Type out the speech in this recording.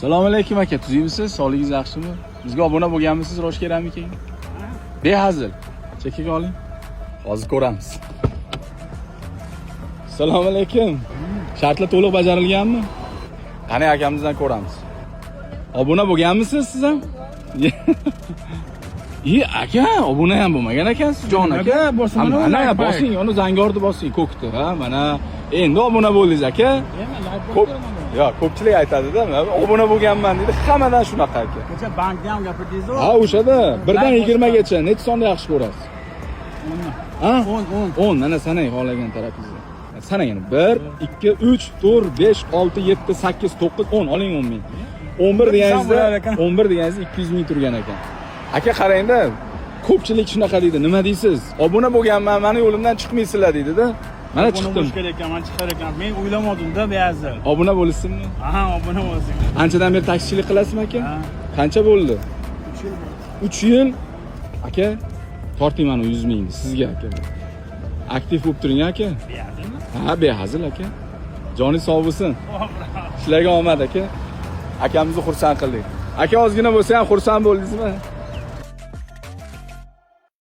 Assalomu alaykum aka, tuzimsiz? Sog'ligingiz yaxshimi? Bizga obuna bo'lganmisiz Rosh keramikaga? Behazil. Chekkaga oling. Hozir ko'ramiz. Assalomu alaykum. Shartlar to'liq bajarilganmi? Qani akamizdan ko'ramiz. Obuna bo'lganmisiz siz ham? Aka, obuna ham bo'lmagan ekansiz, jon aka. Mana bosing, uni zangorni bosing, ko'kni. Ha, mana endi obuna bo'ldingiz aka. Yo'q, ko'pchilik aytadi-da, obuna bo'lganman deydi. Hammadan shunaqa aka. Kecha bankda ham gapirdingiz-ku. Ha, o'shada 1 dan 20 gacha nechi sonni yaxshi ko'rasiz? 10. Ha? 10. 10, mana sanang xohlagan tarafingizda. Sanang, 1, 2, 3, 4, 5, 6, 7, 8, 9, 10 oling 10 ming. 11 deganingizda 200 ming turgan ekan. Aka qarangda, ko'pchilik shunaqa deydi. Nima deysiz? Obuna bo'lganman, meni yo'limdan chiqmaysizlar deydi-da. Mana chiqdim. Obuna kerak ekan, men chiqar ekan. Men o'ylamadim-da beyazil. Obuna bo'lisizmi? Aha, obuna bo'lsin. Anchadan beri taksichilik qilasizmi aka? Ha. Qancha bo'ldi? 3 yil bo'ldi. 3 yil. Aka, torting mana 100 ming sizga aka. Aktiv bo'lib turing aka. Beyazilmi? Ha, behazil aka. Joningiz sog' bo'lsin. Ishlarga omad aka. Akamizni xursand qildik. Aka ozgina bo'lsa ham xursand bo'ldingizmi?